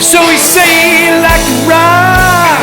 So he say he like to rock,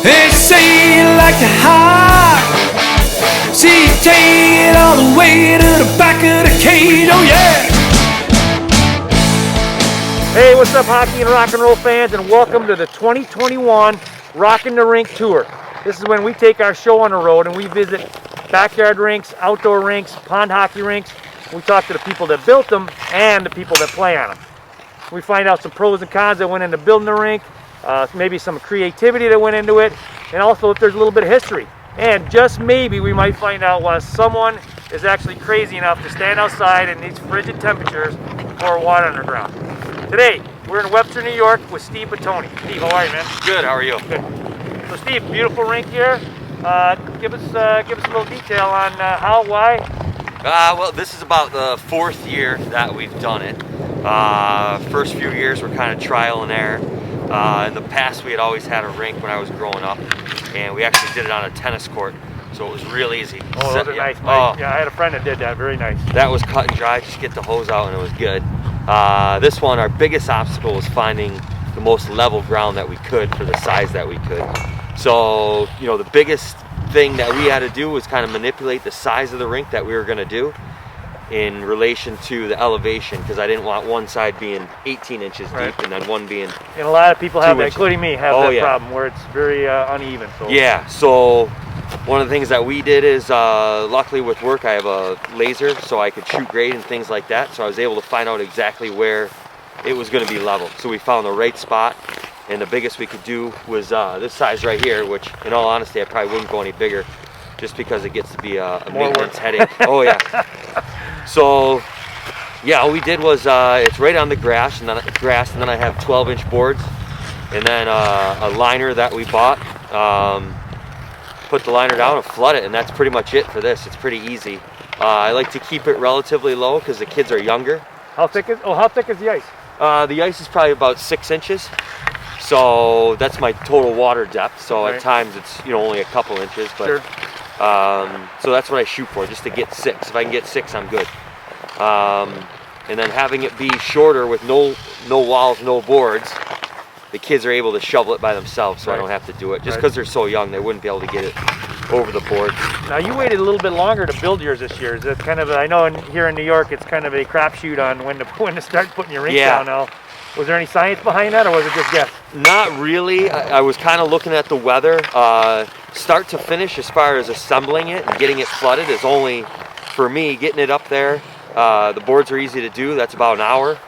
and he say he like to hide. See, he take it all the way to the back of the cage, oh yeah. Hey, what's up, hockey and rock and roll fans, and welcome to the 2021 Rockin' the Rink Tour. This is when we take our show on the road and we visit backyard rinks, outdoor rinks, pond hockey rinks. We talk to the people that built them and the people that play on them. We find out some pros and cons that went into building the rink, maybe some creativity that went into it, and also if there's a little bit of history. And just maybe we might find out why someone is actually crazy enough to stand outside in these frigid temperatures and pour water underground. Today, we're in Webster, New York with Steve Bottoni. Steve, how are you, man? Good, how are you? Good. So Steve, beautiful rink here. Give us a little detail on how, why. Well, this is about the 4th year that we've done it. First few years were kind of trial and error. In the past, we had always had a rink when I was growing up, and we actually did it on a tennis court, so it was real easy. Oh, those are nice, Mike. Yeah, I had a friend that did that. Very nice. That was cut and dry. Just get the hose out, and it was good. This one, our biggest obstacle was finding the most level ground that we could for the size that we could. So, you know, the biggest thing that we had to do was kind of manipulate the size of the rink that we were going to do in relation to the elevation, because I didn't want one side being 18 inches deep and then one being And a lot of people have that, inches. including me, have that problem where it's very uneven. So. Yeah, so one of the things that we did is, luckily with work, I have a laser, so I could shoot grade and things like that. So I was able to find out exactly where it was going to be level. So we found the right spot, and the biggest we could do was this size right here, which in all honesty, I probably wouldn't go any bigger just because it gets to be a maintenance headache. Oh yeah. So yeah, all we did was, it's right on the grass, and then I have 12-inch boards, and then a liner that we bought. Put the liner down and flood it, and that's pretty much it for this. It's pretty easy. I like to keep it relatively low because the kids are younger. How thick is the ice? The ice is probably about 6 inches, so that's my total water depth. So at times it's only a couple inches, but sure. So that's what I shoot for, just to get 6. If I can get 6, I'm good. And then having it be shorter with no walls, no boards, the kids are able to shovel it by themselves, so I don't have to do it. Just because they're so young, they wouldn't be able to get it over the boards. Now, you waited a little bit longer to build yours this year. Is that kind of I know here in New York, it's kind of a crapshoot on when to start putting your rink down now. Was there any science behind that, or was it just guess? Not really. I was kind of looking at the weather. Start to finish, as far as assembling it and getting it flooded, is only, for me, getting it up there. The boards are easy to do. That's about an hour.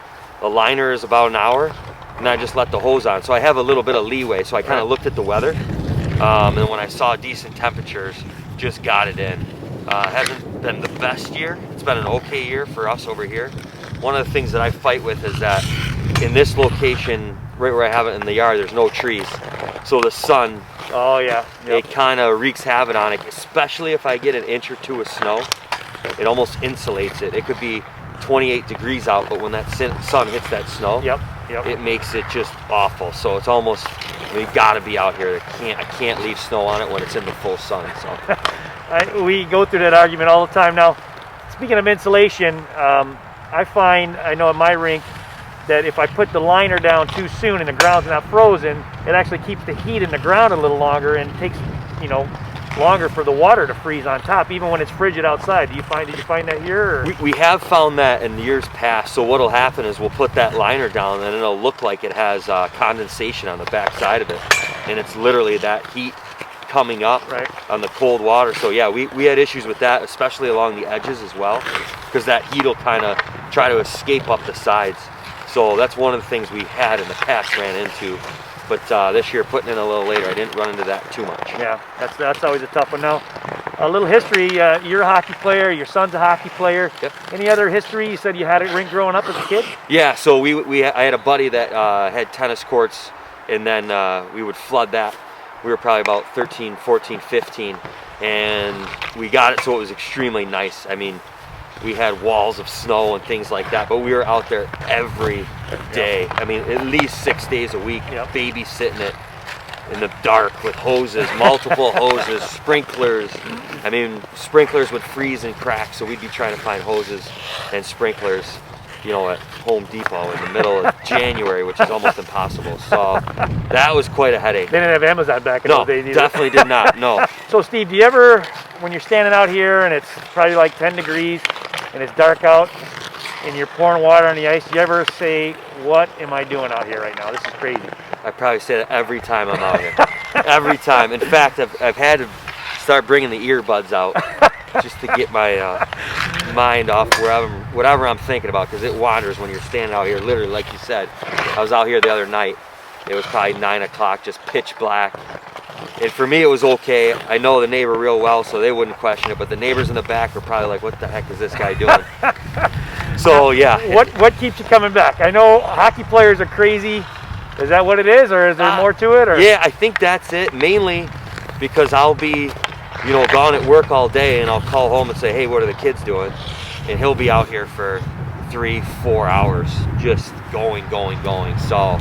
The liner is about an hour. And I just let the hose on. So I have a little bit of leeway. So I kind of looked at the weather. And when I saw decent temperatures, just got it in. Hasn't been the best year. It's been an okay year for us over here. One of the things that I fight with is that in this location, right where I have it in the yard, there's no trees. So the sun, it kind of wreaks havoc on it, especially if I get an inch or two of snow. It almost insulates it. It could be 28 degrees out, but when that sun hits that snow, it makes it just awful. So it's almost, we've got to be out here. I can't leave snow on it when it's in the full sun. So we go through that argument all the time. Now, speaking of insulation, I know at my rink that if I put the liner down too soon and the ground's not frozen, it actually keeps the heat in the ground a little longer and takes, longer for the water to freeze on top, even when it's frigid outside. Did you find that here? Or? We have found that in years past. So what'll happen is we'll put that liner down and it'll look like it has condensation on the back side of it, and it's literally that heat coming up on the cold water. So yeah, we had issues with that, especially along the edges as well, because that heat will kind of try to escape up the sides. So that's one of the things we had in the past ran into. But this year, putting in a little later, I didn't run into that too much. Yeah, that's always a tough one. Now, a little history. You're a hockey player. Your son's a hockey player. Yep. Any other history? You said you had a rink growing up as a kid? Yeah, so I had a buddy that had tennis courts, and then we would flood that. We were probably about 13, 14, 15, and we got it so it was extremely nice. I mean, we had walls of snow and things like that, but we were out there every day. I mean, at least 6 days a week, babysitting it in the dark with hoses, multiple hoses, sprinklers. I mean, sprinklers would freeze and crack, so we'd be trying to find hoses and sprinklers you know, at Home Depot in the middle of January, which is almost impossible. So that was quite a headache. They didn't have Amazon back in those days either. Definitely did not, no. So Steve, do you ever, when you're standing out here and it's probably like 10 degrees and it's dark out and you're pouring water on the ice, do you ever say, what am I doing out here right now? This is crazy. I probably say that every time I'm out here. Every time. In fact, I've had to start bringing the earbuds out just to get my mind off whatever I'm thinking about, because it wanders when you're standing out here. Literally, like you said, I was out here the other night. It was probably 9 o'clock, just pitch black. And for me, it was okay. I know the neighbor real well, so they wouldn't question it. But the neighbors in the back were probably like, what the heck is this guy doing? So, yeah. What keeps you coming back? I know hockey players are crazy. Is that what it is, or is there more to it? Or? Yeah, I think that's it. Mainly because I'll be, you know, gone at work all day, and I'll call home and say, hey, what are the kids doing? And he'll be out here for 3-4 hours just going. So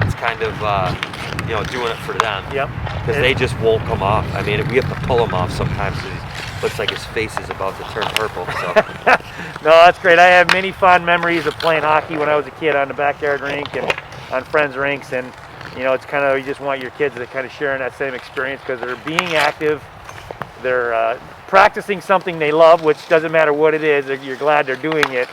it's kind of, you know, doing it for them. Yep. Because they just won't come off. I mean, we have to pull him off sometimes because he looks like his face is about to turn purple. So. No, that's great. I have many fond memories of playing hockey when I was a kid on the backyard rink and on friends' rinks. And, you know, it's kind of, you just want your kids to kind of share in that same experience because they're being active. They're practicing something they love, which doesn't matter what it is. You're glad they're doing it.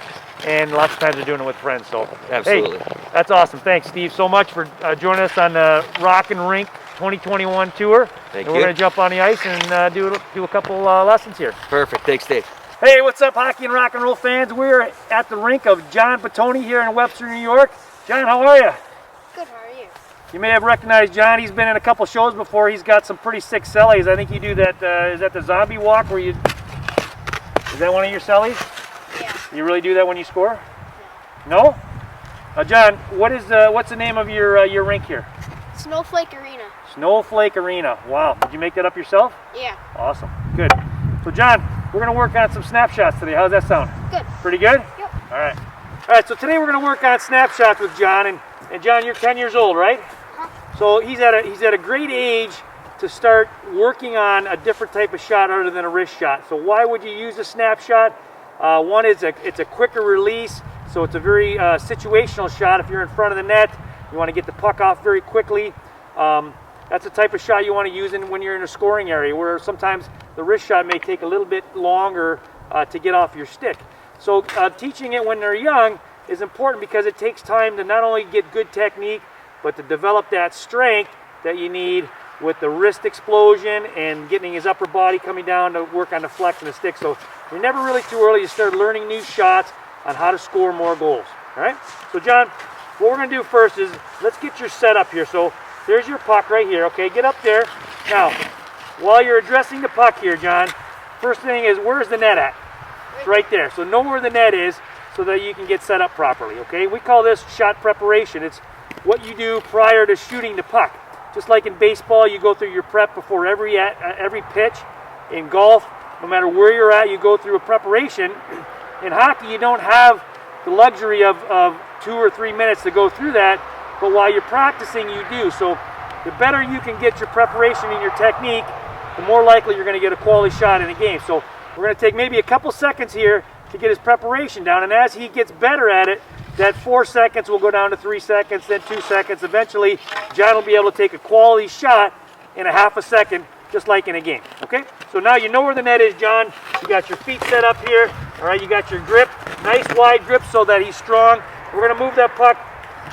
And lots of times they're doing it with friends. So, absolutely. Hey, that's awesome. Thanks, Steve, so much for joining us on the Rockin Rink 2021 tour. Thank you. We're going to jump on the ice and do a couple lessons here. Perfect. Thanks, Dave. Hey, what's up, hockey and rock and roll fans? We're at the rink of John Bottoni here in Webster, New York. John, how are you? Good, how are you? You may have recognized John. He's been in a couple shows before. He's got some pretty sick cellies. I think you do that, is that the zombie walk where you, is that one of your cellies? Yeah. You really do that when you score? No? John, what's the name of your rink here? Snowflake Arena. Snowflake Arena. Wow. Did you make that up yourself? Yeah. Awesome. Good. So John, we're going to work on some snapshots today. How's that sound? Good. Pretty good? Yep. All right. All right, so today we're going to work on snapshots with John. And John, you're 10 years old, right? Huh? So he's at a great age to start working on a different type of shot other than a wrist shot. So why would you use a snapshot? One is it's a quicker release, so it's a very situational shot. If you're in front of the net, you want to get the puck off very quickly. That's the type of shot you want to use when you're in a scoring area, where sometimes the wrist shot may take a little bit longer to get off your stick. So teaching it when they're young is important because it takes time to not only get good technique, but to develop that strength that you need with the wrist explosion and getting his upper body coming down to work on the flex and the stick. So you're never really too early to start learning new shots on how to score more goals. All right? So John, what we're going to do first is let's get your setup here. So there's your puck right here. Okay, get up there. Now, while you're addressing the puck here, John, first thing is, where's the net at? It's right there. So know where the net is so that you can get set up properly. Okay, we call this shot preparation. It's what you do prior to shooting the puck. Just like in baseball, you go through your prep before every pitch. In golf, no matter where you're at, you go through a preparation. In hockey, you don't have the luxury of 2 or 3 minutes to go through that, but while you're practicing, you do. So the better you can get your preparation and your technique, the more likely you're going to get a quality shot in a game. So we're going to take maybe a couple seconds here to get his preparation down, and as he gets better at it, that 4 seconds will go down to 3 seconds, then 2 seconds. Eventually, John will be able to take a quality shot in a half a second, just like in a game, okay? So now you know where the net is, John. You got your feet set up here, all right? You got your grip, nice wide grip so that he's strong. We're gonna move that puck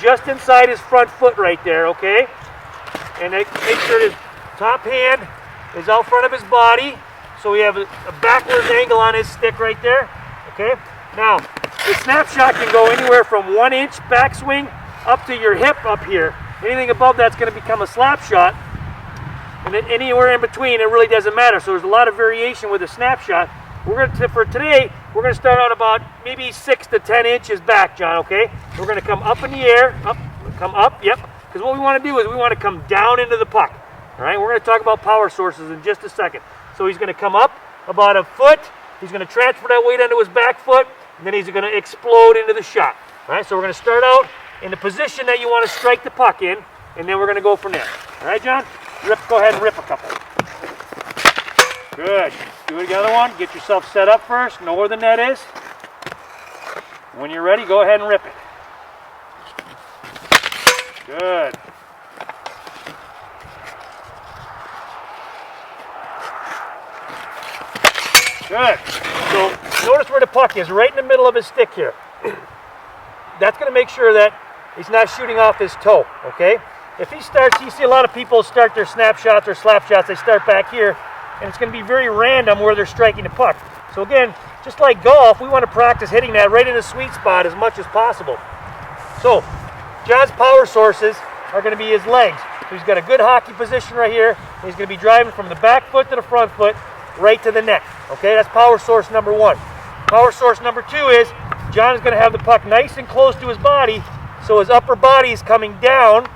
just inside his front foot right there, okay? And make sure his top hand is out front of his body, so we have a backwards angle on his stick right there, okay? Now, the snapshot can go anywhere from 1 inch backswing up to your hip up here. Anything above that's going to become a slap shot. And then anywhere in between, it really doesn't matter. So there's a lot of variation with a snapshot. For today, we're going to start out about maybe 6 to 10 inches back, John, okay? We're going to come up in the air, come up, yep. Because what we want to do is we want to come down into the puck. All right, we're going to talk about power sources in just a second. So he's going to come up about a foot. He's going to transfer that weight onto his back foot. And then he's going to explode into the shot. All right, so we're going to start out in the position that you want to strike the puck in, and then we're going to go from there. All right, John? Go ahead and rip a couple. Good. Do the other one. Get yourself set up first. Know where the net is. When you're ready, go ahead and rip it. Good. Good. So notice where the puck is, right in the middle of his stick here. That's going to make sure that he's not shooting off his toe, okay? If he starts, you see a lot of people start their snapshots or slap shots, they start back here, and it's going to be very random where they're striking the puck. So again, just like golf, we want to practice hitting that right in the sweet spot as much as possible. So, John's power sources are going to be his legs. So he's got a good hockey position right here, and he's going to be driving from the back foot to the front foot, right to the net. Okay, that's power source number one. Power source number two is John is going to have the puck nice and close to his body, so his upper body is coming down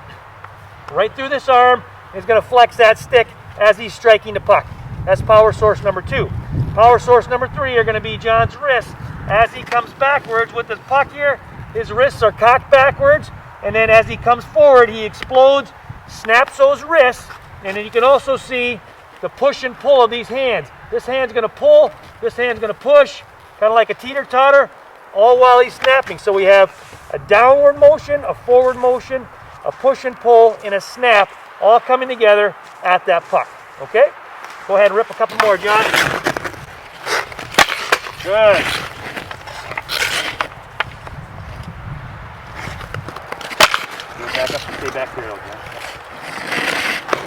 right through this arm, and he's going to flex that stick as he's striking the puck. That's power source number two. Power source number three are going to be John's wrists. As he comes backwards with his puck here, his wrists are cocked backwards, and then as he comes forward, he explodes, snaps those wrists, and then you can also see the push and pull of these hands. This hand's going to pull, this hand's going to push, kind of like a teeter-totter, all while he's snapping. So we have a downward motion, a forward motion, a push and pull, and a snap, all coming together at that puck. Okay? Go ahead and rip a couple more, John. Good. Back up and stay back here, John.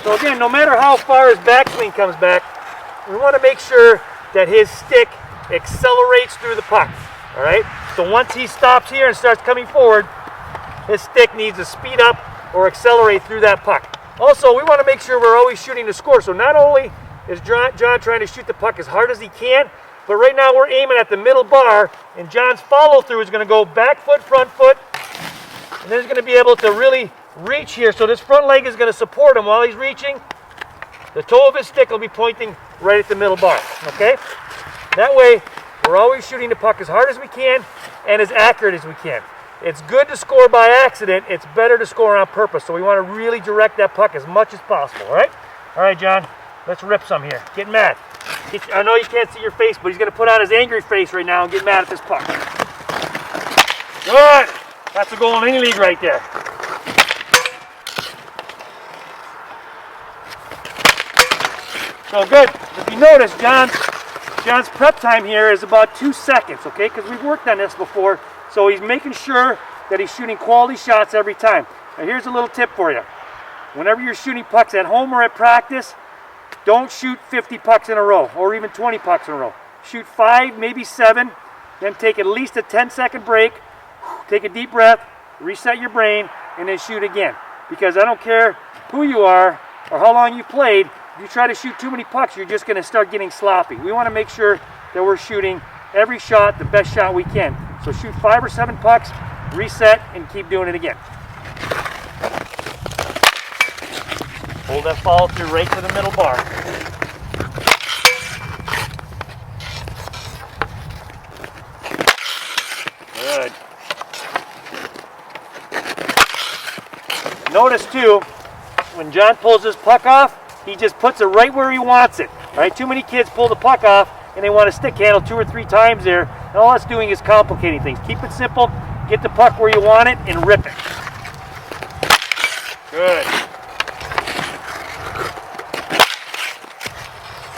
So again, no matter how far his backswing comes back, we want to make sure that his stick accelerates through the puck. All right? So once he stops here and starts coming forward, his stick needs to speed up or accelerate through that puck. Also, we want to make sure we're always shooting to score. So not only is John trying to shoot the puck as hard as he can, but right now we're aiming at the middle bar, and John's follow-through is going to go back foot, front foot, and then he's going to be able to really reach here. So this front leg is going to support him while he's reaching. The toe of his stick will be pointing right at the middle bar, okay? That way, we're always shooting the puck as hard as we can and as accurate as we can. It's good to score by accident. It's better to score on purpose. So we want to really direct that puck as much as possible, all right? All right, John, let's rip some here. Get mad. I know you can't see your face, but he's going to put on his angry face right now and get mad at this puck. Good. That's a goal in any league right there. So good. If you notice, John's prep time here is about 2 seconds, okay? Because we've worked on this before. So he's making sure that he's shooting quality shots every time. Now here's a little tip for you. Whenever you're shooting pucks at home or at practice, don't shoot 50 pucks in a row or even 20 pucks in a row. Shoot 5, maybe 7, then take at least a 10-second break, take a deep breath, reset your brain, and then shoot again. Because I don't care who you are or how long you played, if you try to shoot too many pucks, you're just going to start getting sloppy. We want to make sure that we're shooting every shot the best shot we can. So shoot 5 or 7 pucks, reset, and keep doing it again. Hold that follow through right to the middle bar. Good. Notice too, when John pulls his puck off, he just puts it right where he wants it. All right? Too many kids pull the puck off and they want to stick handle 2 or 3 times there. And all that's doing is complicating things. Keep it simple, get the puck where you want it, and rip it. Good.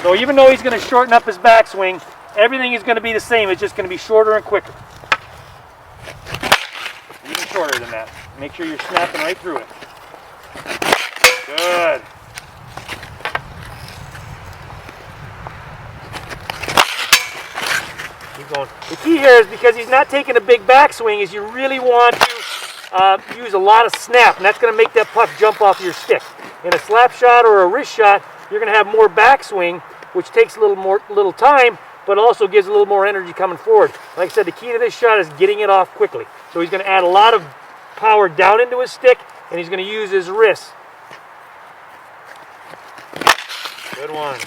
So even though he's going to shorten up his backswing, everything is going to be the same. It's just going to be shorter and quicker. Even shorter than that. Make sure you're snapping right through it. Good. Keep going. The key here is because he's not taking a big backswing is you really want to use a lot of snap, and that's going to make that puck jump off your stick. In a slap shot or a wrist shot, you're going to have more backswing, which takes a little time, but also gives a little more energy coming forward. Like I said, the key to this shot is getting it off quickly. So he's going to add a lot of power down into his stick, and he's going to use his wrist. Good one.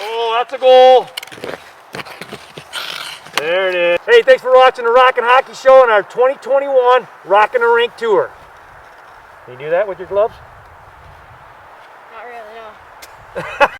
Oh, that's a goal. There it is. Hey, thanks for watching the Rockin' Hockey Show on our 2021 Rockin' the Rink Tour. Can you do that with your gloves? Not really, no.